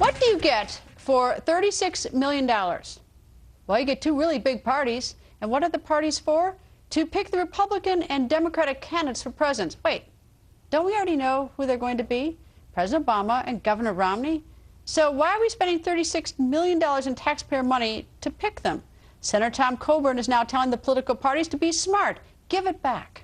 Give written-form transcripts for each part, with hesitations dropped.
What do you get for $36 million? Well, you get two really big parties. And what are the parties for? To pick the Republican and Democratic candidates for president. Wait, don't we already know who they're going to be? President Obama and Governor Romney? So why are we spending $36 million in taxpayer money to pick them? Senator Tom Coburn is now telling the political parties to be smart. Give it back.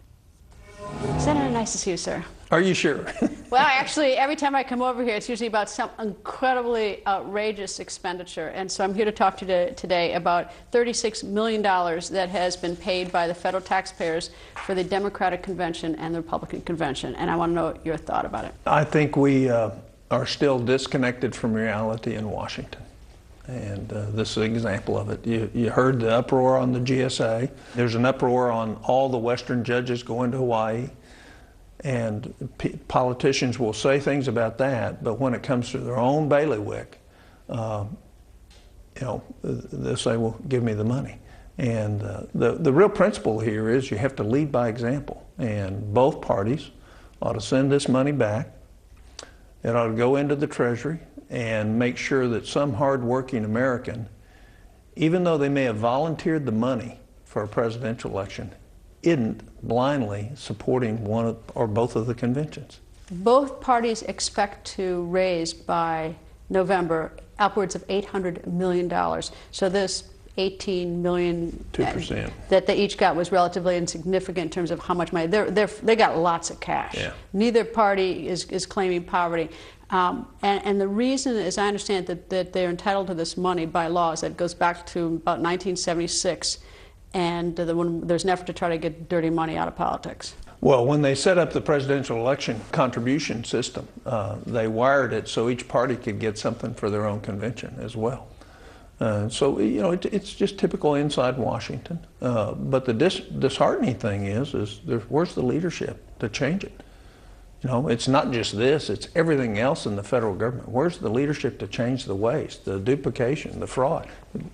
Senator, nice to see you, sir. Are you sure? Well, actually, every time I come over here, it's usually about some incredibly outrageous expenditure. And so I'm here to talk to you today about $36 million that has been paid by the federal taxpayers for the Democratic convention and the Republican convention. And I want to know your thought about it. I think we are still disconnected from reality in Washington. And this is an example of it. You heard the uproar on the GSA. There's an uproar on all the Western judges going to Hawaii. And politicians will say things about that, but when it comes to their own bailiwick, they'll say, well, give me the money. And the real principle here is you have to lead by example. And both parties ought to send this money back. It ought to go into the Treasury and make sure that some hardworking American, even though they may have volunteered the money for a presidential election, isn't blindly supporting one or both of the conventions. Both parties expect to raise by November upwards of $800 million. So this 18 million 2% that they each got was relatively insignificant in terms of how much money. They got lots of cash. Yeah. Neither party is claiming poverty. And the reason, as I understand, that they're entitled to this money by law is that it goes back to about 1976. And there's an effort to try to get dirty money out of politics. Well, when they set up the presidential election contribution system, they wired it so each party could get something for their own convention as well. So, it's just typical inside Washington. But the disheartening thing is where's the leadership to change it? It's not just this, it's everything else in the federal government. Where's the leadership to change the waste, the duplication, the fraud?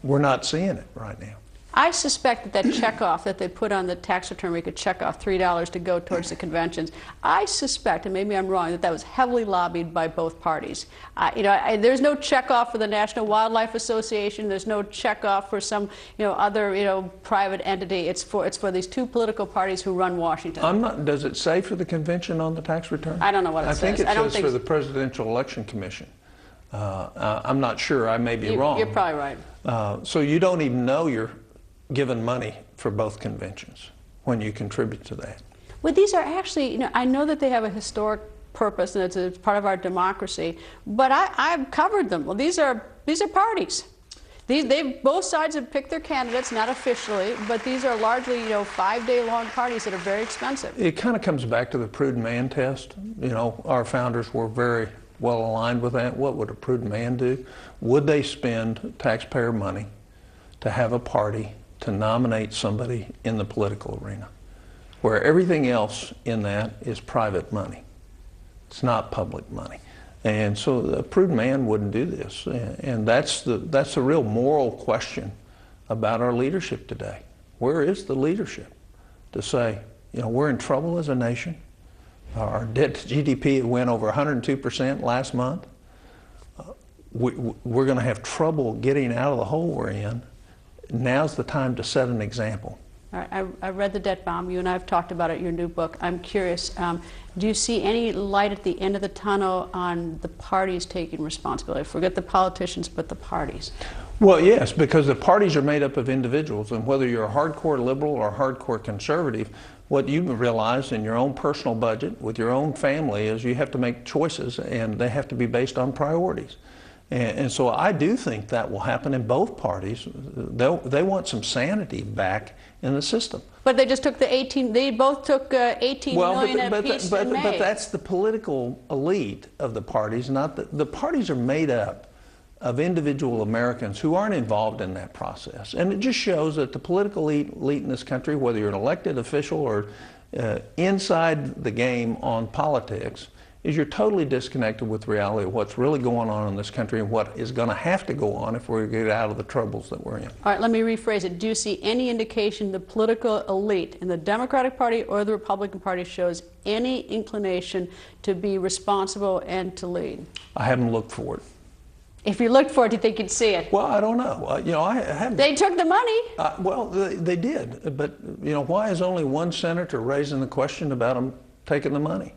We're not seeing it right now. I suspect that checkoff that they put on the tax return where you could check off $3 to go towards the conventions, I suspect, and maybe I'm wrong, that was heavily lobbied by both parties. There's no checkoff for the National Wildlife Association. There's no checkoff for some other private entity. It's for these two political parties who run Washington. Does it say for the convention on the tax return? I don't know what it says. I think it says for the Presidential Election Commission. I'm not sure. I may be wrong. You're probably right. So you don't even know you're given money for both conventions when you contribute to that. Well, these are actually, I know that they have a historic purpose and it's part of our democracy, but I've covered them. Well, these are parties. Both sides have picked their candidates, not officially, but these are largely, 5-day-long parties that are very expensive. It kind of comes back to the prudent man test. Our founders were very well aligned with that. What would a prudent man do? Would they spend taxpayer money to have a party to nominate somebody in the political arena, where everything else in that is private money? It's not public money. And so a prudent man wouldn't do this. And that's the real moral question about our leadership today. Where is the leadership to say, we're in trouble as a nation? Our debt to GDP went over 102% last month. We're going to have trouble getting out of the hole we're in. Now's the time to set an example. All right, I read The Debt Bomb. You and I have talked about it in your new book. I'm curious, do you see any light at the end of the tunnel on the parties taking responsibility? Forget the politicians, but the parties. Well, yes, because the parties are made up of individuals, and whether you're a hardcore liberal or a hardcore conservative, what you realize in your own personal budget with your own family is you have to make choices, and they have to be based on priorities. And so I do think that will happen in both parties. They want some sanity back in the system. But they just took they both took 18 million apiece in May. But that's the political elite of the parties, not the parties are made up of individual Americans who aren't involved in that process. And it just shows that the political elite in this country, whether you're an elected official or inside the game on politics, is you're totally disconnected with reality of what's really going on in this country and what is going to have to go on if we're going to get out of the troubles that we're in. All right, let me rephrase it. Do you see any indication the political elite in the Democratic Party or the Republican Party shows any inclination to be responsible and to lead? I haven't looked for it. If you looked for it, do you think you'd see it? Well, I don't know. You know, I haven't. They took the money. Well, they did. But, you know, why is only one senator raising the question about them taking the money?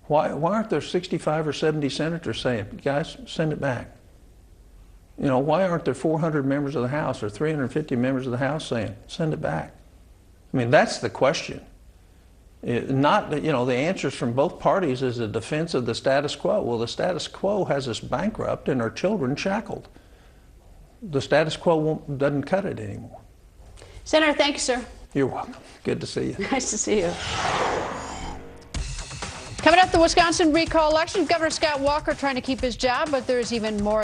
Why aren't there 65 or 70 senators saying, guys, send it back? You know, why aren't there 400 members of the House or 350 members of the House saying, send it back? I mean, that's the question. Not, you know, the answers from both parties is a defense of the status quo. Well, the status quo has us bankrupt and our children shackled. The status quo doesn't cut it anymore. Senator, thank you, sir. You're welcome. Good to see you. Nice to see you. Coming up, the Wisconsin recall election. Governor Scott Walker trying to keep his job, but there's even more.